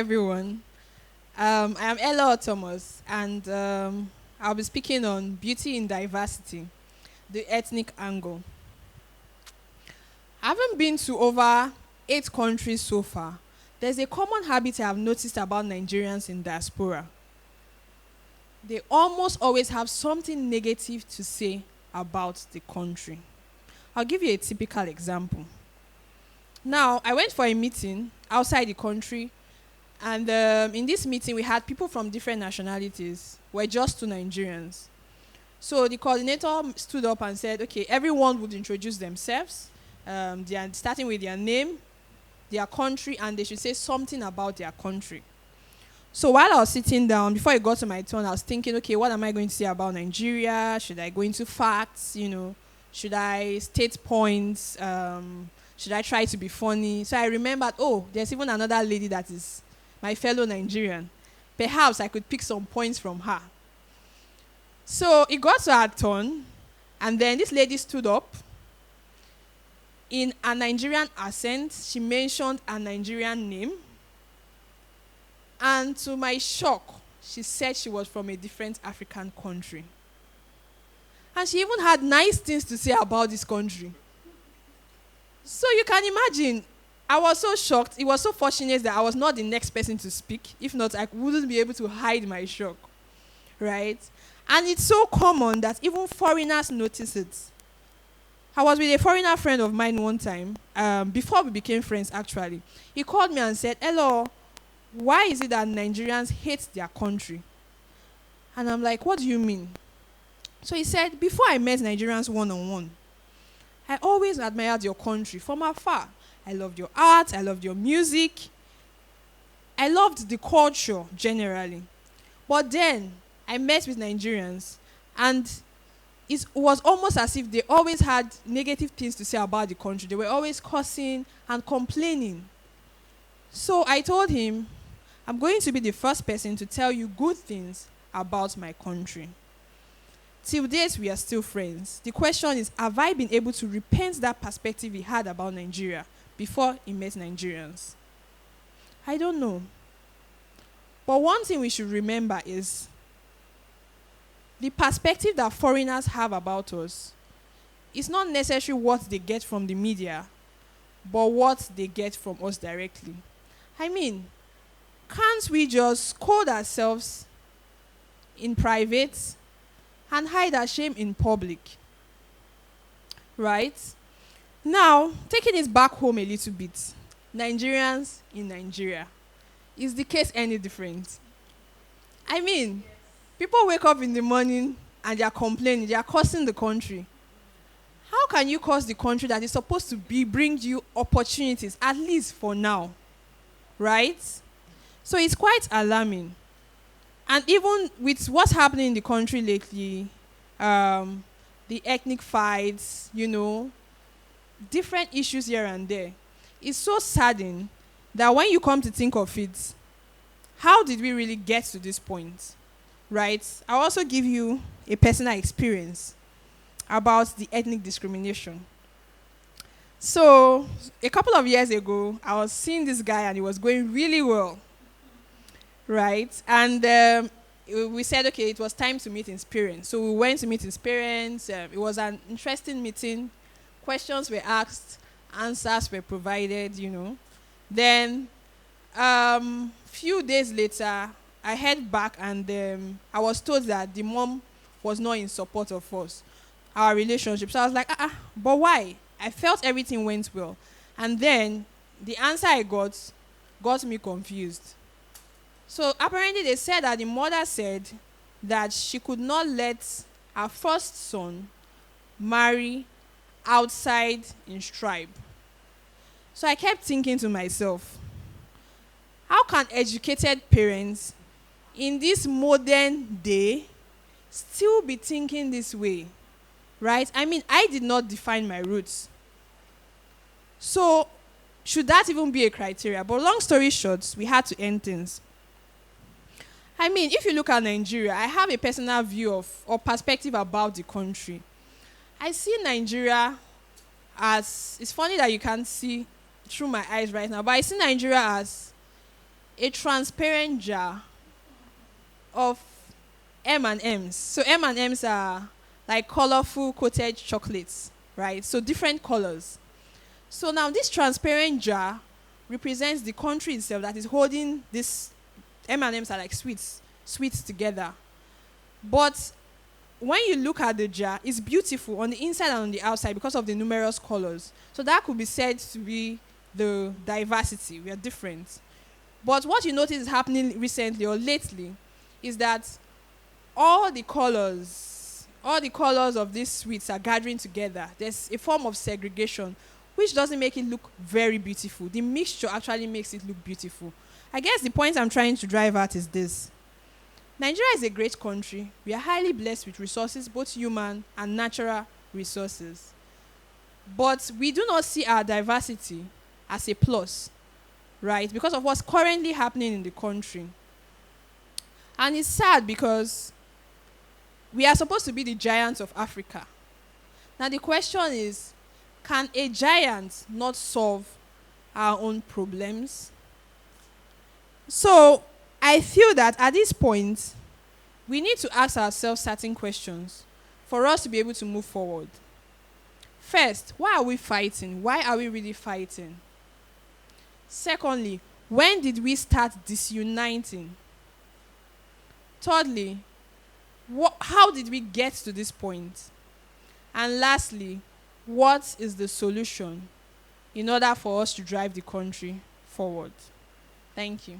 everyone. I am Ella Thomas, and I'll be speaking on beauty in diversity, the ethnic angle. Having been to over 8 countries so far, there's a common habit I have noticed about Nigerians in diaspora. They almost always have something negative to say about the country. I'll give you a typical example. Now, I went for a meeting outside the country. And in this meeting, we had people from different nationalities. We're just two Nigerians. So the coordinator stood up and said, okay, everyone would introduce themselves, they are starting with their name, their country, and they should say something about their country. So while I was sitting down, before it got to my turn, I was thinking, okay, what am I going to say about Nigeria? Should I go into facts? Should I state points? Should I try to be funny? So I remembered, oh, there's even another lady that is my fellow Nigerian. Perhaps I could pick some points from her. So it got to her turn, and then this lady stood up. In a Nigerian accent, she mentioned a Nigerian name. And to my shock, she said she was from a different African country. And she even had nice things to say about this country. So you can imagine, I was so shocked. It was so fortunate that I was not the next person to speak. If not, I wouldn't be able to hide my shock. Right? And it's so common that even foreigners notice it. I was with a foreigner friend of mine one time, before we became friends actually. He called me and said, hello, why is it that Nigerians hate their country? And I'm like, what do you mean? So he said, before I met Nigerians one-on-one, I always admired your country from afar. I loved your art, I loved your music. I loved the culture generally. But then I met with Nigerians, and it was almost as if they always had negative things to say about the country. They were always cursing and complaining. So I told him, I'm going to be the first person to tell you good things about my country. Till date, we are still friends. The question is, have I been able to repent that perspective he had about Nigeria before he met Nigerians? I don't know. But one thing we should remember is the perspective that foreigners have about us is not necessarily what they get from the media, but what they get from us directly. I mean, can't we just scold ourselves in private and hide our shame in public? Right? Now, taking it back home a little bit, Nigerians in Nigeria. Is the case any different? I mean, people wake up in the morning and they are complaining, they are cursing the country. How can you curse the country that is supposed to bring you opportunities, at least for now? Right? So it's quite alarming. And even with what's happening in the country lately, the ethnic fights, different issues here and there, it's so saddening that when you come to think of it, how did we really get to this point? Right? I'll also give you a personal experience about the ethnic discrimination. So, a couple of years ago, I was seeing this guy and it was going really well. Right? And we said, okay, it was time to meet his parents. So we went to meet his parents. It was an interesting meeting. Questions were asked, answers were provided, Then, few days later, I heard back and I was told that the mom was not in support of us, our relationship. So I was like, but why? I felt everything went well. And then the answer I got me confused. So apparently they said that the mother said that she could not let her first son marry outside his tribe. So I kept thinking to myself, how can educated parents in this modern day still be thinking this way? Right? I mean, I did not define my roots. So should that even be a criteria? But long story short, we had to end things. I mean, if you look at Nigeria, I have a personal view of or perspective about the country. I see Nigeria as, it's funny that you can't see through my eyes right now, but I see Nigeria as a transparent jar of M&Ms. So M&Ms are like colorful coated chocolates, right? So different colors. So now this transparent jar represents the country itself that is holding this. M&Ms are like sweets together. But when you look at the jar, it's beautiful on the inside and on the outside because of the numerous colors. So that could be said to be the diversity. We are different. But what you notice is happening recently or lately is that all the colors of these sweets are gathering together. There's a form of segregation, which doesn't make it look very beautiful. The mixture actually makes it look beautiful. I guess the point I'm trying to drive at is this. Nigeria is a great country. We are highly blessed with resources, both human and natural resources. But we do not see our diversity as a plus, right? Because of what's currently happening in the country. And it's sad because we are supposed to be the giants of Africa. Now the question is, can a giant not solve our own problems? So I feel that at this point, we need to ask ourselves certain questions for us to be able to move forward. First, why are we fighting? Why are we really fighting? Secondly, when did we start disuniting? Thirdly, how did we get to this point? And lastly, what is the solution in order for us to drive the country forward? Thank you.